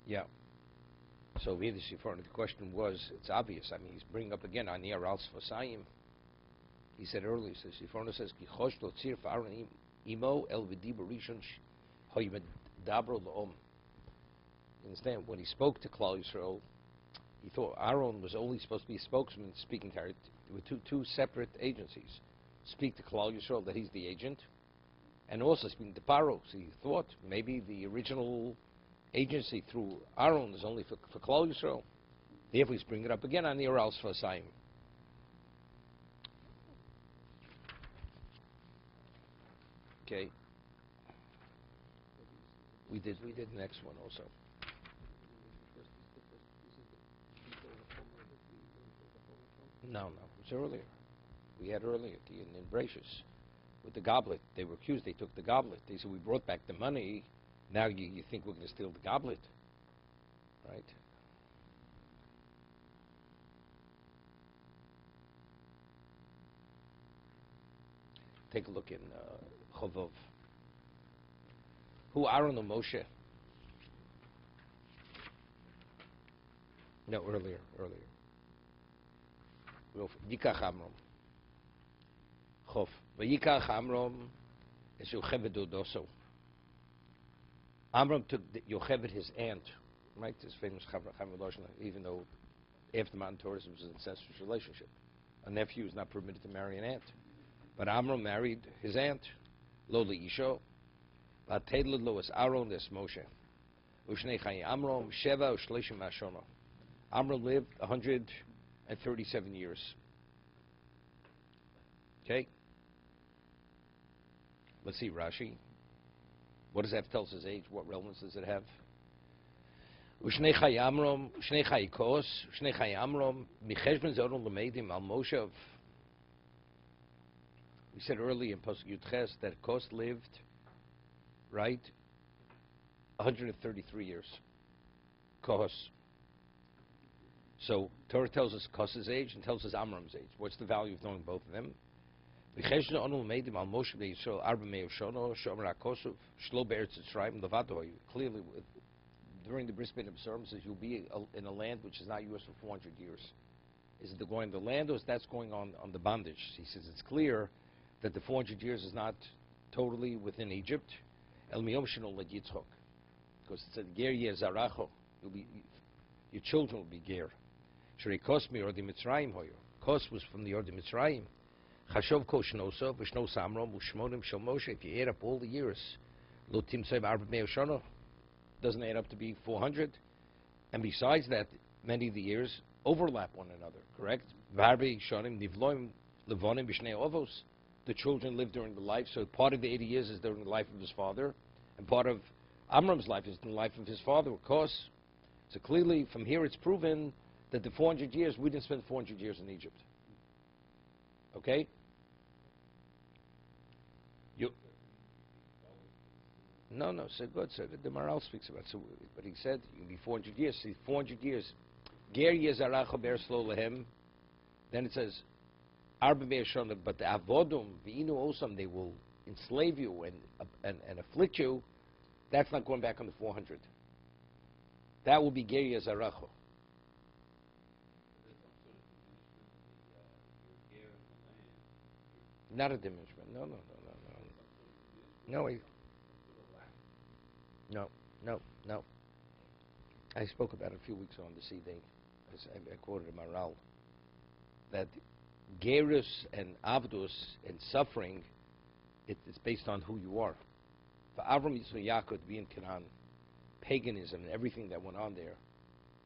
Yeah. So here the Siforno, the question was, it's obvious. I mean, he's bringing up again on Yer Al Sfasayim. He said earlier, so Siforno says, Ki chosh lo tzir fa'aron imo el v'di barishon hoymed dabro l'om. You understand? When he spoke to Klal Yisrael, he thought Aaron was only supposed to be a spokesman speaking to her. There were two separate agencies. Speak to Klal Yisrael that he's the agent, and also speaking to Paro. So he thought maybe the original agency through Aaron is only for Klal Yisrael. Therefore, he's bringing it up again on the Oral Sfasayim. Okay. We did the next one also. No, it was earlier. We had earlier in Bracious with the goblet. They were accused. They took the goblet. They said, we brought back the money. Now you think we're going to steal the goblet, right? Take a look in Chovov. Who Aaron or Moshe? No, earlier. Yikach Amram. Chov. Vayikach Amram is Yocheved Odoso. Amram took Yocheved, his aunt, right? This famous Chaver Loshna, even though after Mount Torah it was an incestuous relationship. A nephew is not permitted to marry an aunt. But Amram married his aunt, Loli Isho. Vatedlo lo es Aaron des Moshe. Ushnei Chayi Amram Sheva Ushleishim Ashona. Amram lived 137 years. Okay? Let's see, Rashi. What does that tell us his age? What relevance does it have? Ushnei Chayi Amram, Ushnei Chayi Kos, Ushnei Chayi Amram, Micheshben Zodon Lemeidim Al Moshe. We said earlier in Pasuk Yud Ches that Kos lived, right, 133 years. Kos. So Torah tells us Kos's age and tells us Amram's age. What's the value of knowing both of them? Clearly, during the Bris Bein Absurim, says you'll be in a land which is not yours for 400 years. Is it going on the land or is that's going on the bondage? He says it's clear that the 400 years is not totally within Egypt. Because it said, Ger Yeh Zaracho, your children will be Ger. Shrei Kos mi Yordi Mitzrayim hoyo. Kos was from the Yordi Mitzrayim. Chashov Kos Shnoso, V'shno Samrom, U'shmonim Shel Moshe. If you add up all the years, Lo Timsei Arba Meo Shono, doesn't add up to be 400. And besides that, many of the years overlap one another, correct? V'harbe Shonim Nivloim Levonim B'shnei Ovos. The children live during the life, so part of the 80 years is during the life of his father, and part of Amram's life is in the life of his father, of course. So clearly, from here it's proven that the 400 years, we didn't spend 400 years in Egypt. Okay? No, so good. So the Maral speaks about it. So, but he said, you'll be 400 years. See, 400 years. Ger Yezaracha Ber Slo Lehem. Then it says, Arba Ber Shona, but the Avodum, V'inu Osam, they will enslave you and afflict you. That's not going back on the 400. That will be Ger Yezaracha. Not a diminishment. No. I spoke about it a few weeks ago on the C-Day. I quoted Maral. That Gerus and Avdus and suffering, it's based on who you are. For Avram, Yisrael, Yaakov, to be in Canaan, paganism and everything that went on there,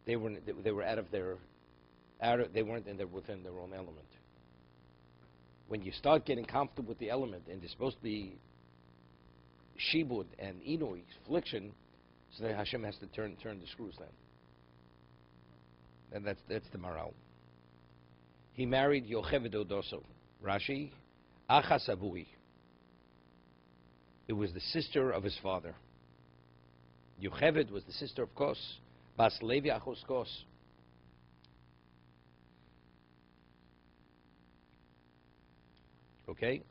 they were out of their, they weren't within their own element. When you start getting comfortable with the element, and there's supposed to be shibud and inui, affliction, so then Hashem has to turn the screws then. And that's the moral. He married Yocheved Odoso. Rashi, Achas Avui. It was the sister of his father. Yocheved was the sister of Kos. Bas Levi Achos Kos. Okay?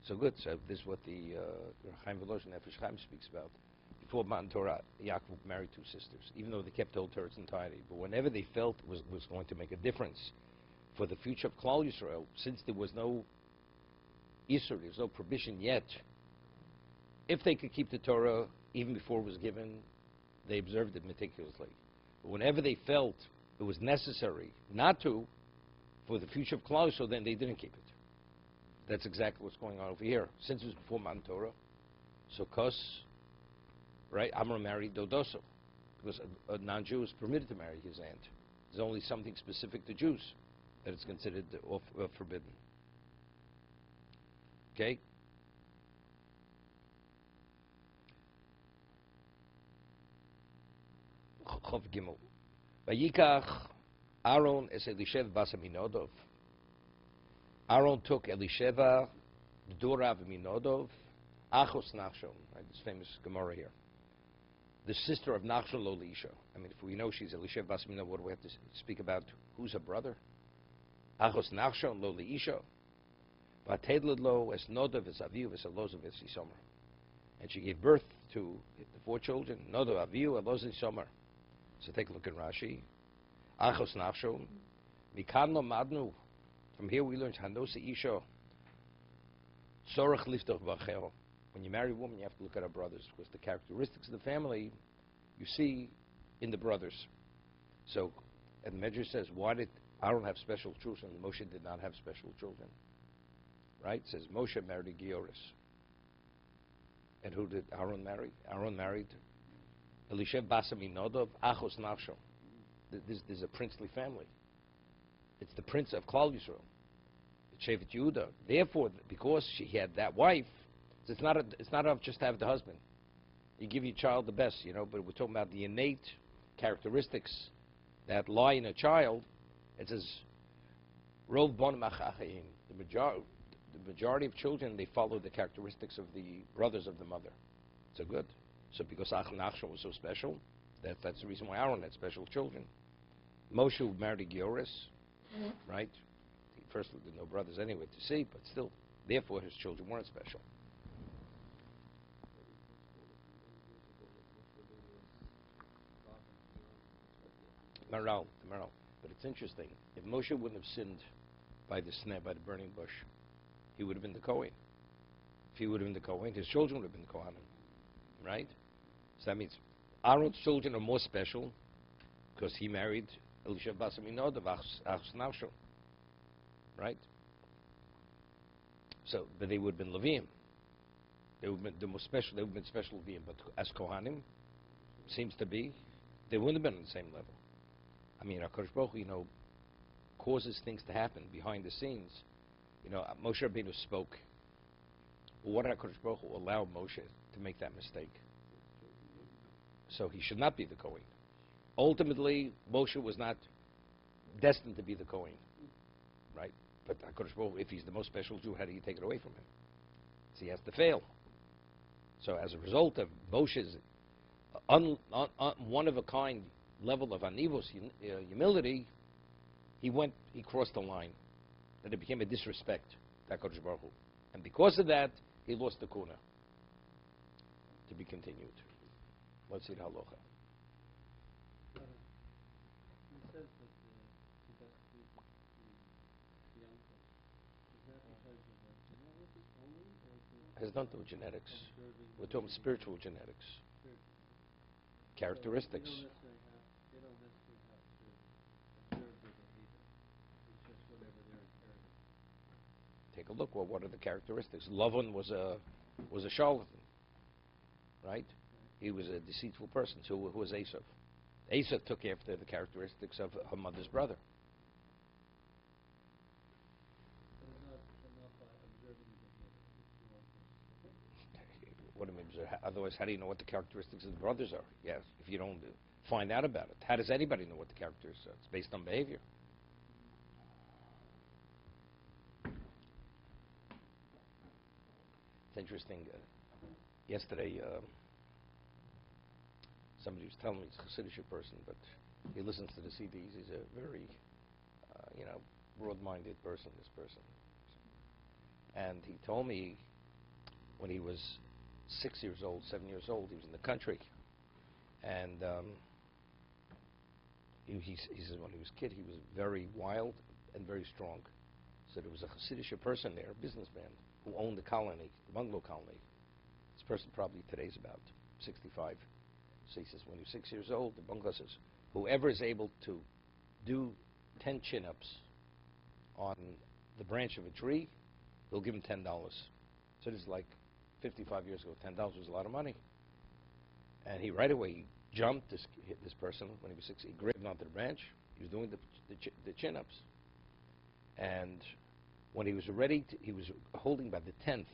So good. So this is what the Chaim Volozhin Nefesh Chaim speaks about. Before Matan Torah, Yaakov married two sisters, even though they kept the whole Torah its entirety. But whenever they felt was going to make a difference for the future of Klal Yisrael, since there was no Isur, there was no prohibition yet, if they could keep the Torah even before it was given, they observed it meticulously. But whenever they felt it was necessary not to, for the future of Klal Yisrael, then they didn't keep it. That's exactly what's going on over here. Since it was before Matan Torah, so Kos, right, Amram married Dodoso, because a non-Jew is permitted to marry his aunt. There's only something specific to Jews that is considered forbidden. Okay? Chov Gimel. Vayikach Aaron es Elishev bas Aminodov. Aaron took Elisheva, the daughter of Aminodov, Achos Nachshon, right, this famous Gemara here. The sister of Nachshon lo Elisha. I mean, if we know she's Elisheva bas Aminodov, what do we have to speak about? Who's her brother? Achos Nachshon lo Elisha. Vatedled lo es Nodov es Aviv es Elozov es Yisomer. And she gave birth to the four children, Nodov, Aviv, Elozov, Yisomer. So take a look at Rashi. Achos Nachshon. Mikan lo madnu. From here we learned Hanose Isha. Sorach liftoch b'achero. When you marry a woman, you have to look at her brothers, because the characteristics of the family you see in the brothers. So, and the Medrash says, why did Aaron have special children? Moshe did not have special children. Right? It says Moshe married a Gioris. And who did Aaron marry? Aaron married Elishev bas Aminodov, Achos Nachshon. There's a princely family. It's the prince of Klal Yisrael, Shevet Yehuda. Therefore, because he had that wife, it's not enough just to have the husband. You give your child the best, but we're talking about the innate characteristics that lie in a child. It says, Rov bon machachim. The majority of children, they follow the characteristics of the brothers of the mother. So good. So because Nachshon was so special, that's the reason why Aaron had special children. Moshe married a Gioris. Right? First, there were no brothers anyway to see, but still, therefore, his children weren't special. Maral. But it's interesting. If Moshe wouldn't have sinned by the sneh, by the burning bush, he would have been the Kohen. If he would have been the Kohen, his children would have been the Kohanim. Right? So that means Aaron's children are more special because he married Elisha bas Aminodov, Achos Nachshon. Right? So, but they would have been Leviim. They would have been the most special. They would have been special Leviim. But as Kohanim, seems to be, they wouldn't have been on the same level. I mean, HaKadosh Baruch Hu, causes things to happen behind the scenes. Moshe Rabbeinu spoke. Well, what did HaKadosh Baruch Hu allow Moshe to make that mistake? So he should not be the Kohen. Ultimately, Moshe was not destined to be the Kohen, right? But HaKadosh Baruch Hu, if he's the most special Jew, how do you take it away from him? So he has to fail. So as a result of Moshe's one-of-a-kind level of anivos, humility, he crossed the line. That it became a disrespect to HaKadosh Baruch Hu. And because of that, he lost the kuna. To be continued. Let's see the halacha. It has nothing to do with genetics. We're talking spiritual genetics. Characteristics. They don't necessarily have to observe their behavior. It's just whatever they're inheriting. Take a look. Well, what are the characteristics? Lavan was a charlatan, right? He was a deceitful person. So who was Esav? Esav took after the characteristics of her mother's brother. What do you mean? Otherwise, how do you know what the characteristics of the brothers are? Yes, if you don't find out about it. How does anybody know what the characteristics are? It's based on behavior. It's interesting. Yesterday, somebody was telling me he's a Hasidic person, but he listens to the CDs. He's a very, broad-minded person, this person. And he told me when he was 6 years old, 7 years old. He was in the country, and he says when he was a kid, he was very wild and very strong. So there was a Hasidic person there, a businessman, who owned the colony, the bungalow colony. This person probably today's about 65. So he says when he was 6 years old, the bungalow says, whoever is able to do 10 chin-ups on the branch of a tree, they'll give him $10. So this is like 55 years ago. $10 was a lot of money. And he right away jumped this person when he was 6. He grabbed onto the branch. He was doing the chin-ups. And when he was ready, he was holding by the 10th.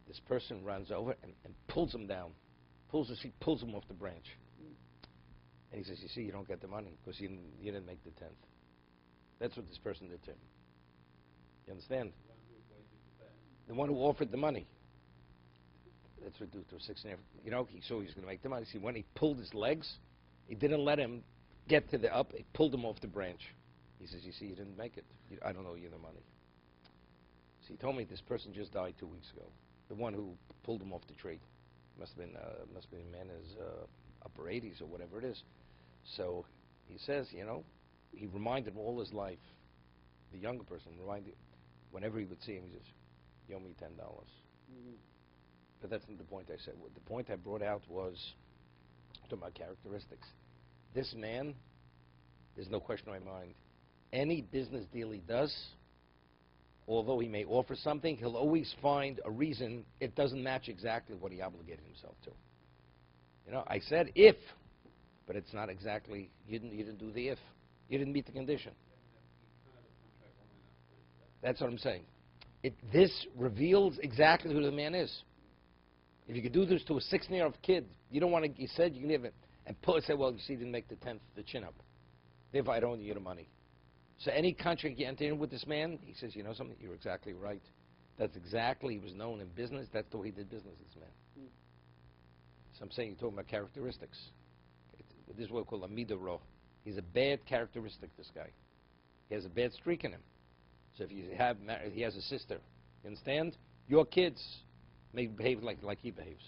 This person runs over and pulls him down, pulls him off the branch. And he says, you see, you don't get the money because you didn't make the 10th. That's what this person did to him. You understand? The one who offered the money. That's what do to a 6.5. You know, he saw he was going to make the money. See, when he pulled his legs, he didn't let him get to the up. He pulled him off the branch. He says, you see, you didn't make it. I don't owe you the money. So he told me this person just died 2 weeks ago. The one who pulled him off the tree. Must have been a man in his upper 80s or whatever it is. So he says, you know, he reminded him all his life. The younger person reminded him, whenever he would see him, he says, you owe me $10. But that's not the point I said. The point I brought out was talking about characteristics. This man, there's no question in my mind, any business deal he does, although he may offer something, he'll always find a reason it doesn't match exactly what he obligated himself to. You know, I said if, but it's not exactly, you didn't do the if. You didn't meet the condition. That's what I'm saying. This reveals exactly who the man is. If you could do this to a 16-year-old kid, you don't want to, you said you can give it, and say, well, you see, you didn't make the 10th, the chin-up. Therefore, I don't owe you the money. So any contract you enter in with this man, he says, you know something, you're exactly right. That's exactly, he was known in business, that's the way he did business, this man. So I'm saying you're talking about characteristics. This is what we call a midah. He's a bad characteristic, this guy. He has a bad streak in him. So if you have, he has a sister, you understand? Your kids may behave like he behaves.